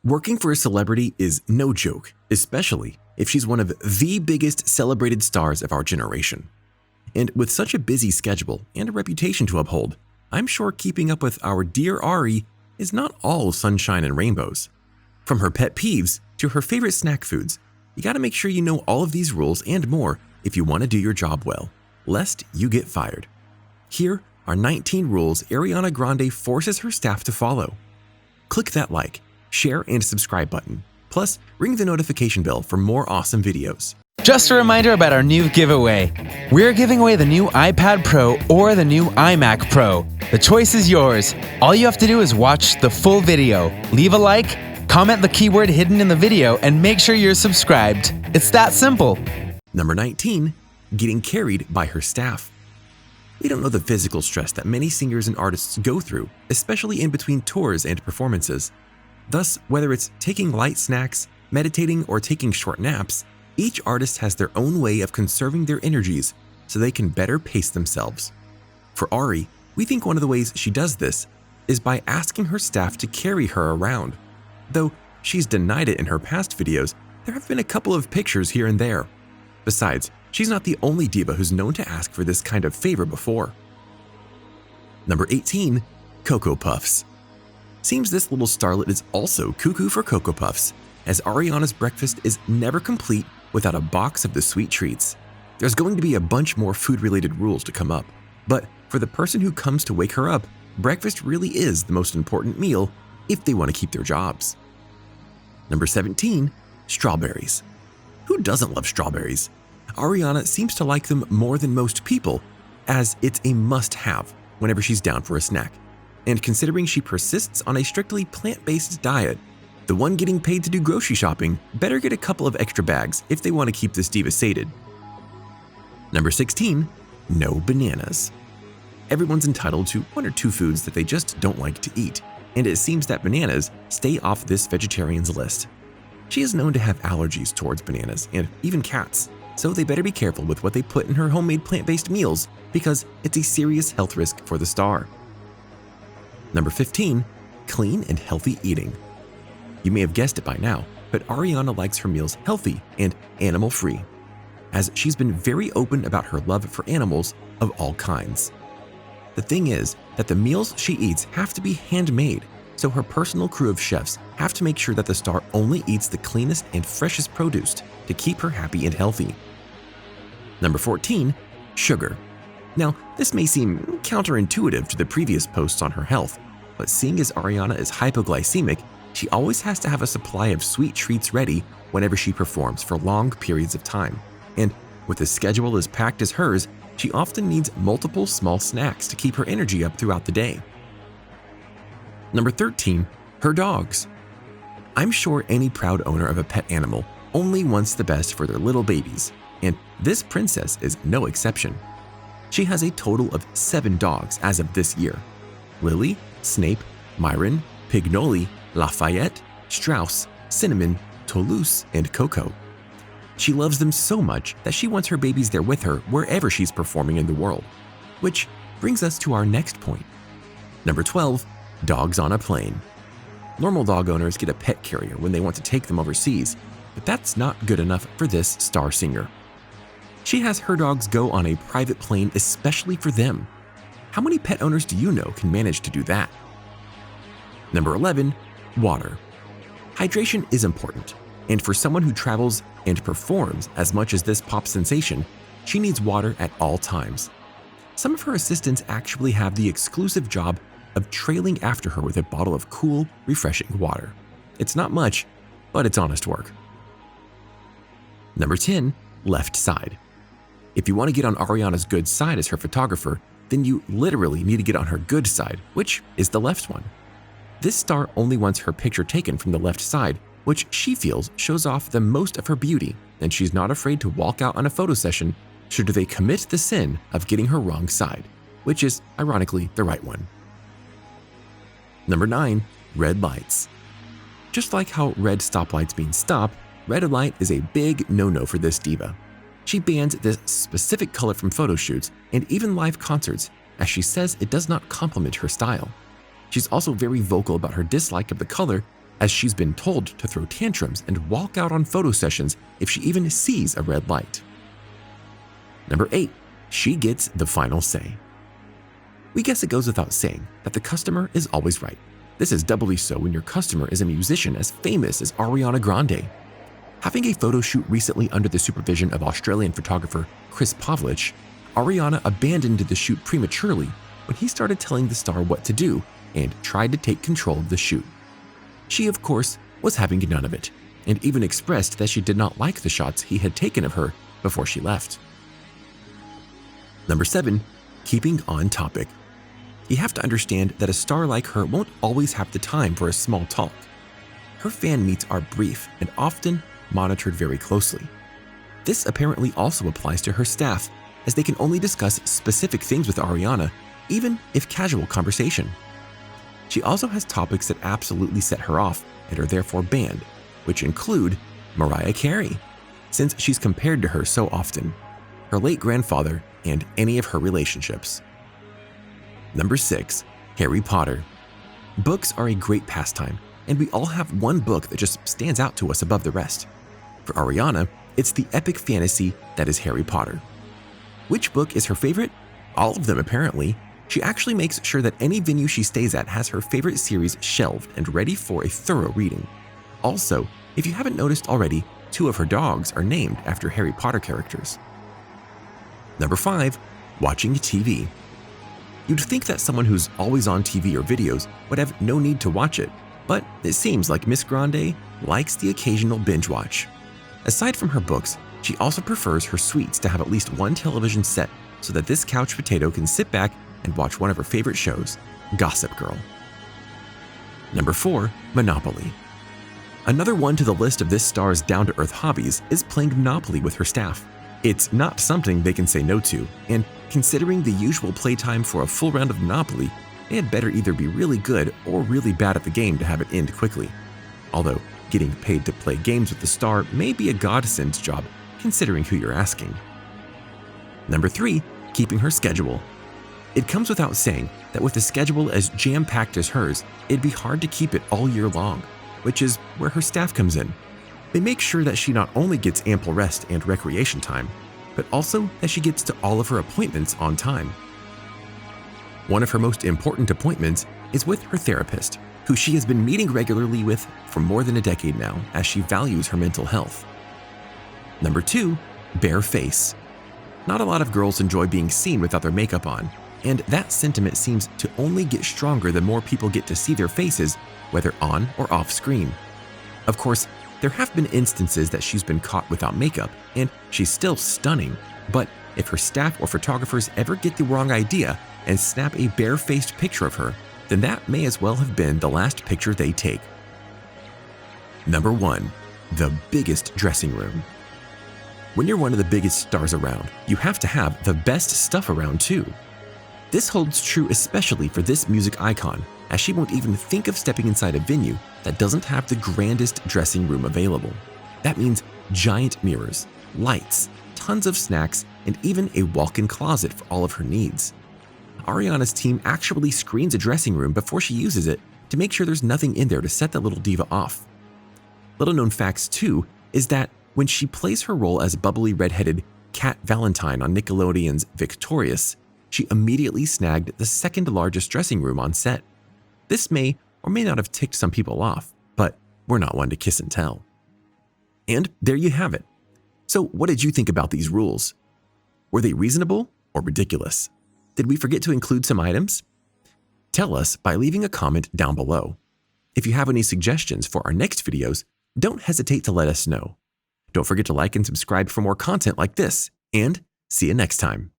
Working for a celebrity is no joke, especially if she's one of the biggest celebrated stars of our generation. And with such a busy schedule and a reputation to uphold, I'm sure keeping up with our dear Ari is not all sunshine and rainbows. From her pet peeves to her favorite snack foods, you gotta make sure you know all of these rules and more if you want to do your job well, lest you get fired. Here are 19 rules Ariana Grande forces her staff to follow. Click that like, share, and subscribe button. Plus, ring the notification bell for more awesome videos. Just a reminder about our new giveaway. We're giving away the new iPad Pro or the new iMac Pro. The choice is yours. All you have to do is watch the full video, leave a like, comment the keyword hidden in the video, and make sure you're subscribed. It's that simple. Number 19, getting carried by her staff. We don't know the physical stress that many singers and artists go through, especially in between tours and performances. Thus, whether it's taking light snacks, meditating, or taking short naps, each artist has their own way of conserving their energies so they can better pace themselves. For Ari, we think one of the ways she does this is by asking her staff to carry her around. Though she's denied it in her past videos, there have been a couple of pictures here and there. Besides, she's not the only diva who's known to ask for this kind of favor before. Number 18, Cocoa Puffs. Seems this little starlet is also cuckoo for Cocoa Puffs, as Ariana's breakfast is never complete without a box of the sweet treats. There's going to be a bunch more food-related rules to come up, but for the person who comes to wake her up, breakfast really is the most important meal if they want to keep their jobs. Number 17, strawberries. Who doesn't love strawberries? Ariana seems to like them more than most people, as it's a must-have whenever she's down for a snack. And considering she persists on a strictly plant-based diet, the one getting paid to do grocery shopping better get a couple of extra bags if they want to keep this diva sated. Number 16, no bananas. Everyone's entitled to one or two foods that they just don't like to eat, and it seems that bananas stay off this vegetarian's list. She is known to have allergies towards bananas and even cats, so they better be careful with what they put in her homemade plant-based meals because it's a serious health risk for the star. Number 15, clean and healthy eating. You may have guessed it by now, but Ariana likes her meals healthy and animal-free, as she's been very open about her love for animals of all kinds. The thing is that the meals she eats have to be handmade, so her personal crew of chefs have to make sure that the star only eats the cleanest and freshest produce to keep her happy and healthy. Number 14, sugar. Now, this may seem counterintuitive to the previous posts on her health, but seeing as Ariana is hypoglycemic, she always has to have a supply of sweet treats ready whenever she performs for long periods of time. And with a schedule as packed as hers, she often needs multiple small snacks to keep her energy up throughout the day. Number 13, her dogs. I'm sure any proud owner of a pet animal only wants the best for their little babies, and this princess is no exception. She has a total of 7 dogs as of this year: Lily, Snape, Myron, Pignoli, Lafayette, Strauss, Cinnamon, Toulouse, and Coco. She loves them so much that she wants her babies there with her wherever she's performing in the world. Which brings us to our next point. Number 12, dogs on a plane. Normal dog owners get a pet carrier when they want to take them overseas, but that's not good enough for this star singer. She has her dogs go on a private plane especially for them. How many pet owners do you know can manage to do that? Number 11, water. Hydration is important, and for someone who travels and performs as much as this pop sensation, she needs water at all times. Some of her assistants actually have the exclusive job of trailing after her with a bottle of cool, refreshing water. It's not much, but it's honest work. Number 10, left side. If you want to get on Ariana's good side as her photographer, then you literally need to get on her good side, which is the left one. This star only wants her picture taken from the left side, which she feels shows off the most of her beauty, and she's not afraid to walk out on a photo session should they commit the sin of getting her wrong side, which is ironically the right one. Number 9, red lights. Just like how red stoplights mean stop, red light is a big no-no for this diva. She bans this specific color from photo shoots and even live concerts, as she says it does not complement her style. She's also very vocal about her dislike of the color, as she's been told to throw tantrums and walk out on photo sessions if she even sees a red light. Number 8. She gets the final say. We guess it goes without saying that the customer is always right. This is doubly so when your customer is a musician as famous as Ariana Grande. Having a photo shoot recently under the supervision of Australian photographer Chris Pavlich, Ariana abandoned the shoot prematurely when he started telling the star what to do and tried to take control of the shoot. She, of course, was having none of it, and even expressed that she did not like the shots he had taken of her before she left. Number 7. Keeping on topic. You have to understand that a star like her won't always have the time for a small talk. Her fan meets are brief and often monitored very closely. This apparently also applies to her staff, as they can only discuss specific things with Ariana, even if casual conversation. She also has topics that absolutely set her off and are therefore banned, which include Mariah Carey, since she's compared to her so often, her late grandfather, and any of her relationships. Number 6. Harry Potter. Books are a great pastime, and we all have one book that just stands out to us above the rest. For Ariana, it's the epic fantasy that is Harry Potter. Which book is her favorite? All of them, apparently. She actually makes sure that any venue she stays at has her favorite series shelved and ready for a thorough reading. Also, if you haven't noticed already, 2 of her dogs are named after Harry Potter characters. Number 5. Watching TV. You'd think that someone who's always on TV or videos would have no need to watch it, but it seems like Miss Grande likes the occasional binge watch. Aside from her books, she also prefers her suites to have at least one television set so that this couch potato can sit back and watch one of her favorite shows, Gossip Girl. Number 4. Monopoly. Another one to the list of this star's down-to-earth hobbies is playing Monopoly with her staff. It's not something they can say no to, and considering the usual playtime for a full round of Monopoly, they had better either be really good or really bad at the game to have it end quickly. Although, getting paid to play games with the star may be a godsend job, considering who you're asking. Number 3. Keeping her schedule. It comes without saying that with a schedule as jam-packed as hers, it'd be hard to keep it all year long, which is where her staff comes in. They make sure that she not only gets ample rest and recreation time, but also that she gets to all of her appointments on time. One of her most important appointments is with her therapist, who she has been meeting regularly with for more than a decade now, as she values her mental health. Number 2. Bare face. Not a lot of girls enjoy being seen without their makeup on, and that sentiment seems to only get stronger the more people get to see their faces, whether on or off screen. Of course, there have been instances that she's been caught without makeup, and she's still stunning, but if her staff or photographers ever get the wrong idea and snap a bare-faced picture of her, then that may as well have been the last picture they take. Number 1. The biggest dressing room. When you're one of the biggest stars around, you have to have the best stuff around too. This holds true especially for this music icon, as she won't even think of stepping inside a venue that doesn't have the grandest dressing room available. That means giant mirrors, lights, tons of snacks, and even a walk-in closet for all of her needs. Ariana's team actually screens a dressing room before she uses it to make sure there's nothing in there to set the little diva off. Little known facts too is that when she plays her role as bubbly redheaded Cat Valentine on Nickelodeon's Victorious, she immediately snagged the second largest dressing room on set. This may or may not have ticked some people off, but we're not one to kiss and tell. And there you have it. So what did you think about these rules? Were they reasonable or ridiculous? Did we forget to include some items? Tell us by leaving a comment down below. If you have any suggestions for our next videos, don't hesitate to let us know. Don't forget to like and subscribe for more content like this, and see you next time.